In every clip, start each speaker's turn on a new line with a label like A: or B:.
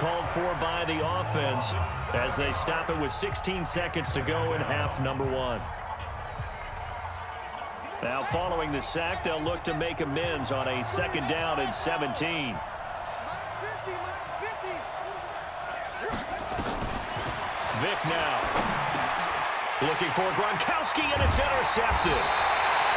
A: called for by the offense as they stop it with 16 seconds to go in half number one. Now following the sack, they'll look to make amends on a second down and 17. Vic now. Looking for Gronkowski, and it's intercepted.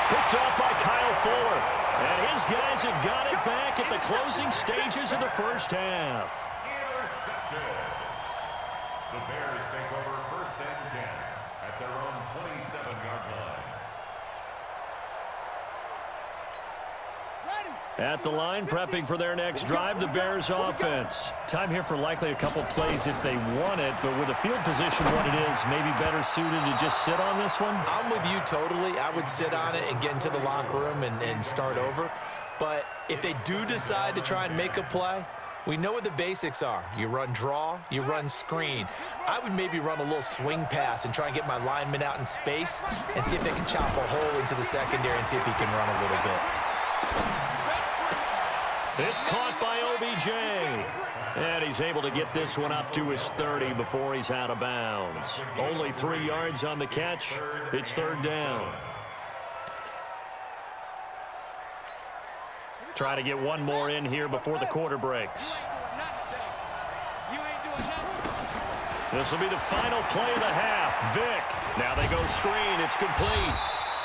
A: Picked off by Kyle Fuller. And his guys have got it back at the closing stages of the first half.
B: Intercepted. The Bears take over first and 10 at their own 27-yard line.
A: At the line, prepping for their next drive, the Bears offense. Time here for likely a couple plays if they want it, but with the field position what it is, maybe better suited to just sit on this one?
C: I'm with you totally. I would sit on it and get into the locker room and start over. But if they do decide to try and make a play, we know what the basics are. You run draw, you run screen. I would maybe run a little swing pass and try and get my lineman out in space and see if they can chop a hole into the secondary and see if he can run a little bit.
A: It's caught by OBJ. And he's able to get this one up to his 30 before he's out of bounds. Only 3 yards on the catch. It's third down. Try to get one more in here before the quarter breaks. This will be the final play of the half. Vic. Now they go screen. It's complete.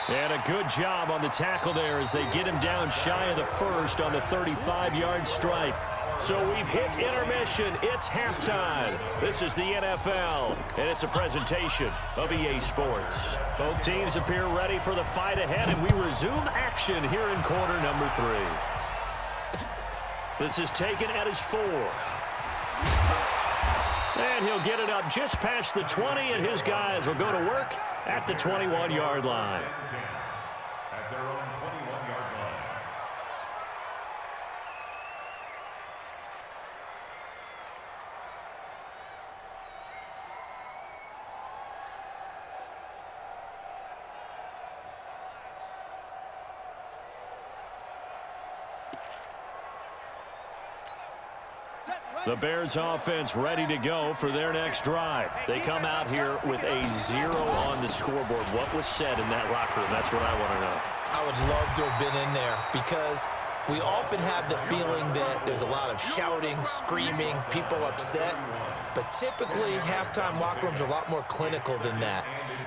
A: And a good job on the tackle there as they get him down shy of the first on the 35-yard stripe. So we've hit intermission. It's halftime. This is the NFL, and it's a presentation of EA Sports. Both teams appear ready for the fight ahead, and we resume action here in quarter number 3. This is taken at his 4. And he'll get it up just past the 20, and his guys will go to work at the 21-yard line.
B: At their own 21-yard line.
A: The Bears offense ready to go for their next drive. They come out here with a 0 on the scoreboard. What was said in that locker room? That's what I want to know.
C: I would love to have been in there because we often have the feeling that there's a lot of shouting, screaming, people upset. But typically, halftime locker rooms are a lot more clinical than that.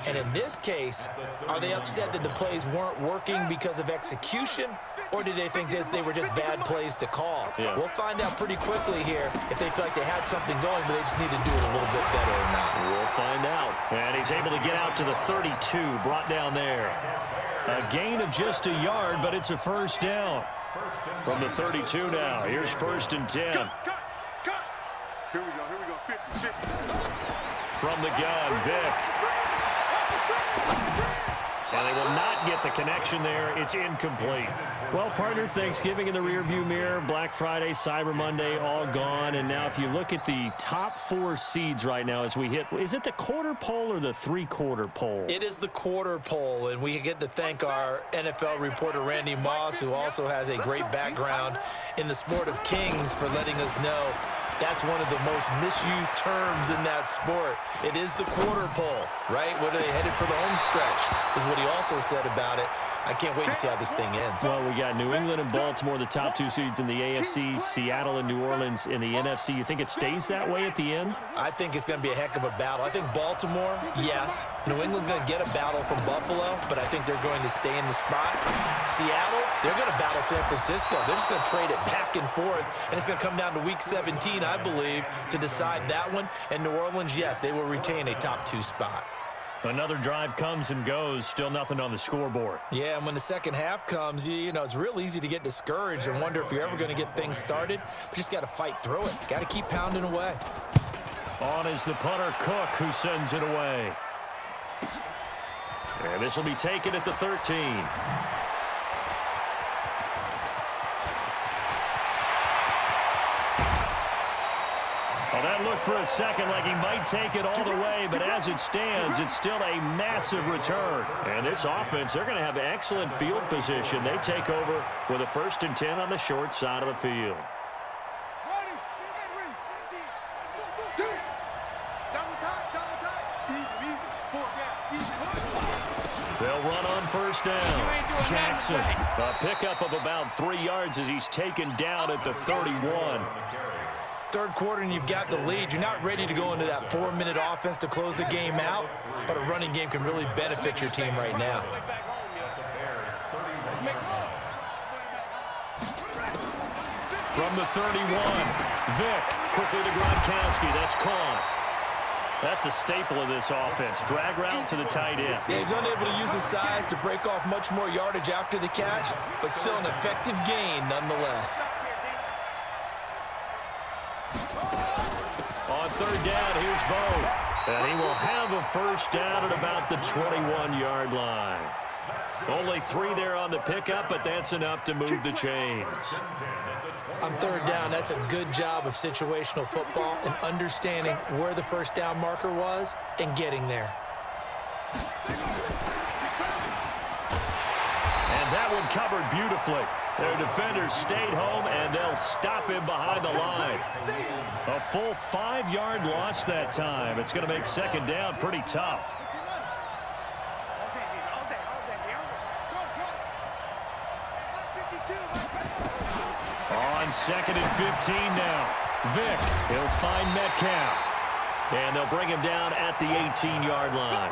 C: And in this case, are they upset that the plays weren't working because of execution? Or did they think they were just bad plays to call?
A: Yeah.
C: We'll find out pretty quickly here if they feel like they had something going, but they just need to do it a little bit better or not.
A: We'll find out. And he's able to get out to the 32, brought down there. A gain of just a yard, but it's a first down. From the 32 now, here's first and 10.
D: Cut. Here we go, 50.
A: From the gun, Vic. And they will not get the connection there. It's incomplete. Well, partner, Thanksgiving in the rearview mirror, Black Friday, Cyber Monday, all gone. And now if you look at the top 4 seeds right now as we hit, is it the quarter pole or the 3/4 pole?
C: It is the quarter pole, and we get to thank our NFL reporter, Randy Moss, who also has a great background in the sport of kings, for letting us know that's one of the most misused terms in that sport. It is the quarter pole, right? What are they headed for the home stretch is what he also said about it. I can't wait to see how this thing ends.
A: Well, we got New England and Baltimore, the top 2 seeds in the AFC, Seattle and New Orleans in the NFC. You think it stays that way at the end?
C: I think it's going to be a heck of a battle. I think Baltimore, yes. New England's going to get a battle from Buffalo, but I think they're going to stay in the spot. Seattle, they're going to battle San Francisco. They're just going to trade it back and forth, and it's going to come down to Week 17, I believe, to decide that one. And New Orleans, yes, they will retain a top 2 spot.
A: Another drive comes and goes, still nothing on the scoreboard.
C: Yeah, and when the second half comes, you know, it's real easy to get discouraged and wonder if you're ever going to get things started. But you just got to fight through it. Got to keep pounding away.
A: On is the punter, Cook, who sends it away. And this will be taken at the 13. Well, that looked for a second like he might take it all the way, but as it stands, it's still a massive return. And this offense, they're going to have excellent field position. They take over with a 1st and 10 on the short side of the field. first down. Jackson, a pickup of about 3 yards as he's taken down at the 31.
C: Third quarter and you've got the lead. You're not ready to go into that 4-minute offense to close the game out, but a running game can really benefit your team right now.
A: From the 31, Vick quickly to Gronkowski. That's caught. That's a staple of this offense. Drag route to the tight end.
C: Yeah, he's unable to use his size to break off much more yardage after the catch, but still an effective gain nonetheless.
A: On third down, here's Bo. And he will have a first down at about the 21-yard line. Only 3 there on the pickup, but that's enough to move the chains.
C: On third down, that's a good job of situational football and understanding where the first down marker was and getting there.
A: And that one covered beautifully. Their defenders stayed home, and they'll stop him behind the line. A full 5-yard loss that time. It's going to make second down pretty tough. On second and 15 now. Vick, he'll find Metcalf. And they'll bring him down at the 18-yard line.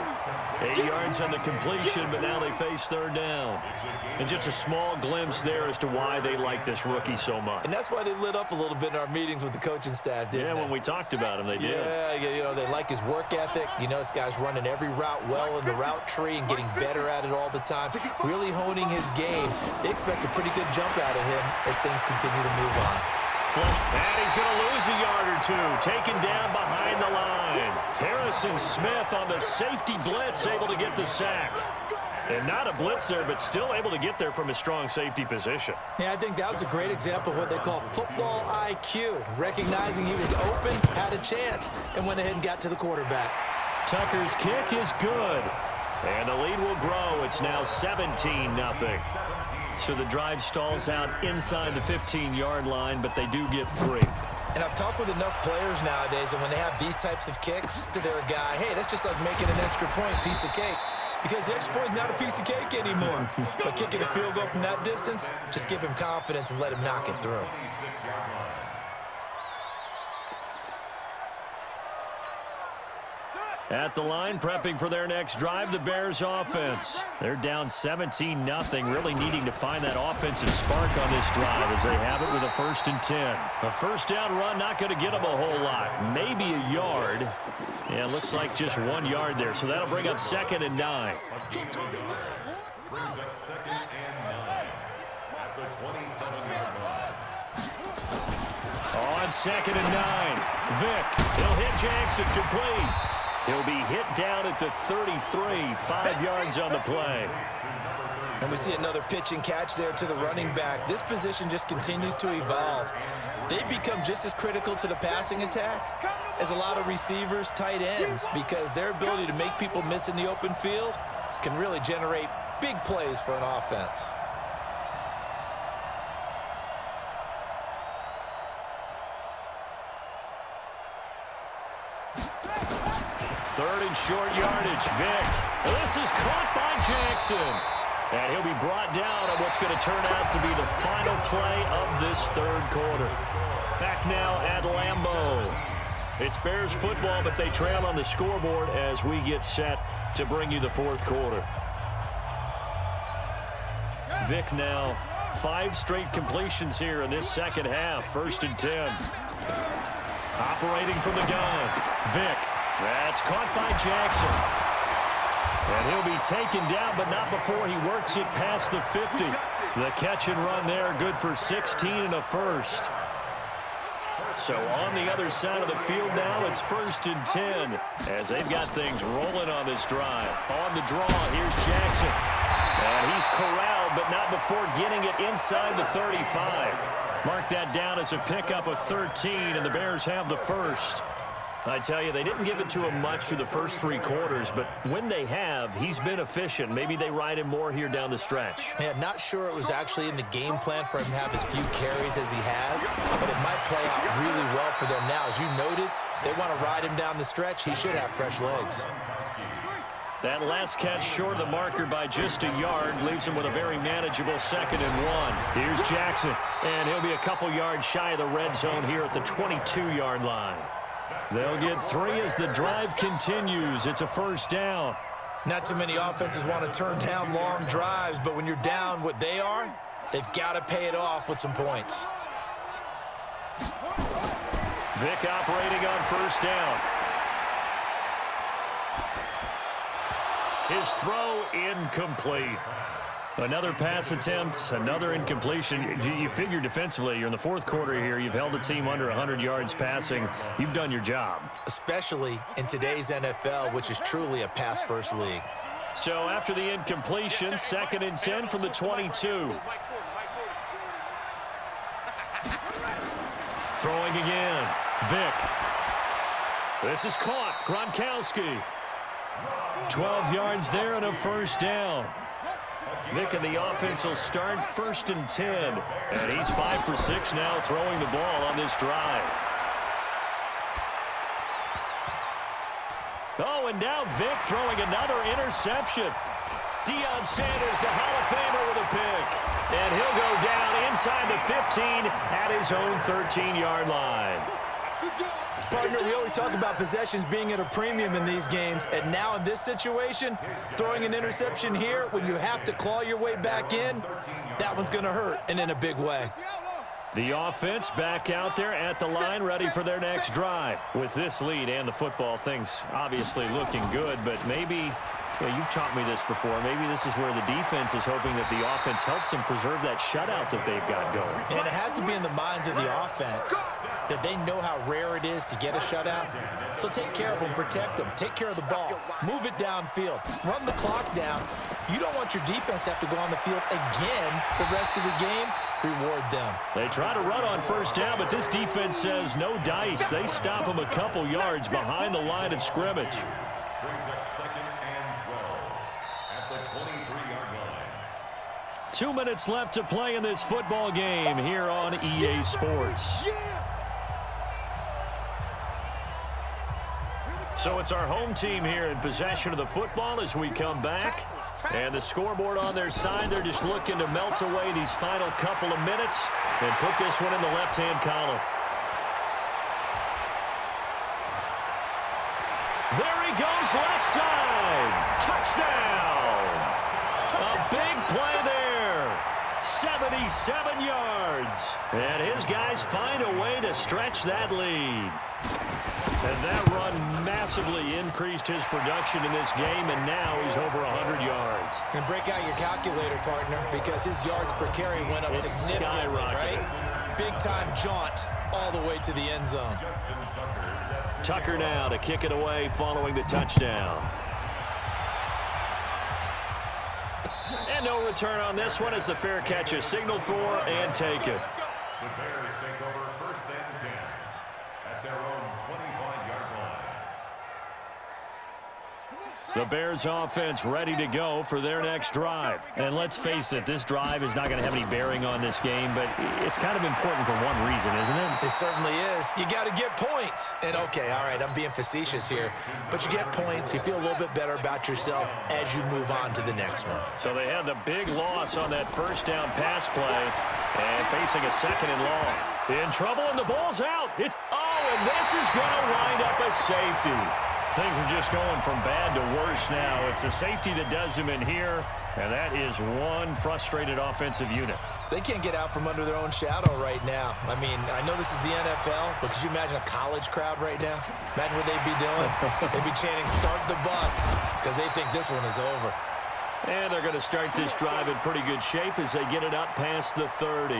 A: 8 yards on the completion, but now they face third down. And just a small glimpse there as to why they like this rookie so much.
C: And that's why they lit up a little bit in our meetings with the coaching staff, didn't they?
A: When we talked about him, they did.
C: Yeah, you know, they like his work ethic. You know, this guy's running every route well in the route tree and getting better at it all the time, really honing his game. They expect a pretty good jump out of him as things continue to move on.
A: Flushed, and he's going to lose a yard or two. Taken down behind the line. Harrison Smith on the safety blitz, able to get the sack. And not a blitzer, but still able to get there from a strong safety position.
C: Yeah, I think that was a great example of what they call football IQ. Recognizing he was open, had a chance, and went ahead and got to the quarterback.
A: Tucker's kick is good. And the lead will grow. It's now 17-0. So the drive stalls out inside the 15-yard line, but they do get 3.
C: And I've talked with enough players nowadays, and when they have these types of kicks to their guy, hey, that's just like making an extra point, piece of cake. Because the extra point is not a piece of cake anymore. But kicking a field goal from that distance, just give him confidence and let him knock it through.
A: At the line, prepping for their next drive, the Bears offense. They're down 17-0, really needing to find that offensive spark on this drive as they have it with a 1st and 10. A first down run, not going to get them a whole lot. Maybe a yard. Yeah, looks like just 1 yard there, so that'll bring up 2nd and 9.
B: Brings up 2nd and 9 at the 27-yard line.
A: On 2nd and 9, Vick, he'll hit Jackson complete. He'll be hit down at the 33, 5 yards on the play.
C: And we see another pitch and catch there to the running back. This position just continues to evolve. They become just as critical to the passing attack as a lot of receivers, tight ends, because their ability to make people miss in the open field can really generate big plays for an offense.
A: Third and short yardage, Vick. This is caught by Jackson. And he'll be brought down on what's going to turn out to be the final play of this third quarter. Back now at Lambeau. It's Bears football, but they trail on the scoreboard as we get set to bring you the fourth quarter. Vick now 5 straight completions here in this second half. 1st and 10. Operating from the gun. Vick. That's caught by Jackson. And he'll be taken down, but not before he works it past the 50. The catch and run there, good for 16 and a first. So on the other side of the field now, it's 1st and 10 as they've got things rolling on this drive. On the draw, here's Jackson. And he's corralled, but not before getting it inside the 35. Mark that down as a pickup of 13, and the Bears have the first. I tell you, they didn't give it to him much through the first 3 quarters, but when they have, he's been efficient. Maybe they ride him more here down the stretch.
C: Yeah, not sure it was actually in the game plan for him to have as few carries as he has, but it might play out really well for them now. As you noted, if they want to ride him down the stretch, he should have fresh legs.
A: That last catch short of the marker by just a yard leaves him with a very manageable 2nd and 1. Here's Jackson, and he'll be a couple yards shy of the red zone here at the 22-yard line. They'll get 3 as the drive continues. It's a 1st down.
C: Not too many offenses want to turn down long drives, but when you're down what they are, they've got to pay it off with some points.
A: Vick operating on 1st down. His throw incomplete. Another pass attempt, another incompletion. You figure defensively, you're in the 4th quarter here. You've held a team under 100 yards passing. You've done your job.
C: Especially in today's NFL, which is truly a pass-first league.
A: So after the incompletion, 2nd and 10 from the 22. Throwing again. Vick. This is caught. Gronkowski. 12 yards there and a 1st down. Vick and the offense will start 1st and 10. And he's 5 for 6 now throwing the ball on this drive. Oh, and now Vick throwing another interception. Deion Sanders, the Hall of Famer, with a pick. And he'll go down inside the 15 at his own 13-yard line.
C: Partner, we always talk about possessions being at a premium in these games, and now in this situation, throwing an interception here when you have to claw your way back in, that one's going to hurt, and in a big way.
A: The offense back out there at the line, ready for their next drive. With this lead and the football, things obviously looking good, but maybe, you've taught me this before, maybe this is where the defense is hoping that the offense helps them preserve that shutout that they've got going.
C: And it has to be in the minds of the offense that they know how rare it is to get a shutout. So take care of them, protect them, take care of the ball, move it downfield, run the clock down. You don't want your defense to have to go on the field again the rest of the game. Reward them.
A: They try to run on 1st down, but this defense says no dice. They stop them a couple yards behind the line of scrimmage.
B: Brings up 2nd and 12 at the 23-yard line.
A: 2 minutes left to play in this football game here on EA Sports. So it's our home team here in possession of the football as we come back. And the scoreboard on their side, they're just looking to melt away these final couple of minutes and put this one in the left-hand column. There he goes, left side. Touchdown. A big play there. 77 yards. And his guys find a way to stretch that lead. And that run massively increased his production in this game, and now he's over 100 yards.
C: And break out your calculator, partner, because his yards per carry went up significantly, right? Big-time jaunt all the way to the end zone.
A: Tucker now to kick it away following the touchdown. And no return on this one as the fair catch is signaled for and taken.
B: The Bears take over 1st and 10 at their own 25-yard line.
A: The Bears offense ready to go for their next drive. And let's face it, this drive is not going to have any bearing on this game, but it's kind of important for one reason, isn't it?
C: It certainly is. You got to get points. And, okay, all right, I'm being facetious here, but you get points. You feel a little bit better about yourself as you move on to the next one.
A: So they had the big loss on that 1st down pass play and facing a 2nd and long. In trouble, and the ball's out. And this is going to wind up a safety. Things are just going from bad to worse now. It's a safety that does them in here, and that is one frustrated offensive unit.
C: They can't get out from under their own shadow right now. I mean, I know this is the NFL, but could you imagine a college crowd right now? Imagine what they'd be doing. They'd be chanting, "Start the bus," because they think this one is over.
A: And they're going to start this drive in pretty good shape as they get it up past the 30.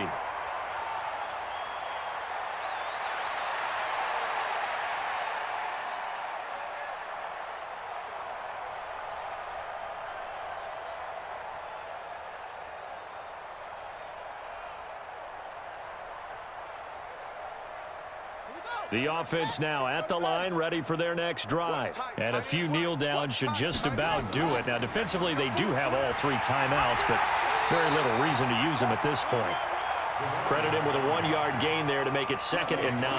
A: The offense now at the line, ready for their next drive. And a few kneel downs should just about do it. Now, defensively, they do have all 3 timeouts, but very little reason to use them at this point. Credit him with a 1-yard gain there to make it 2nd and 9.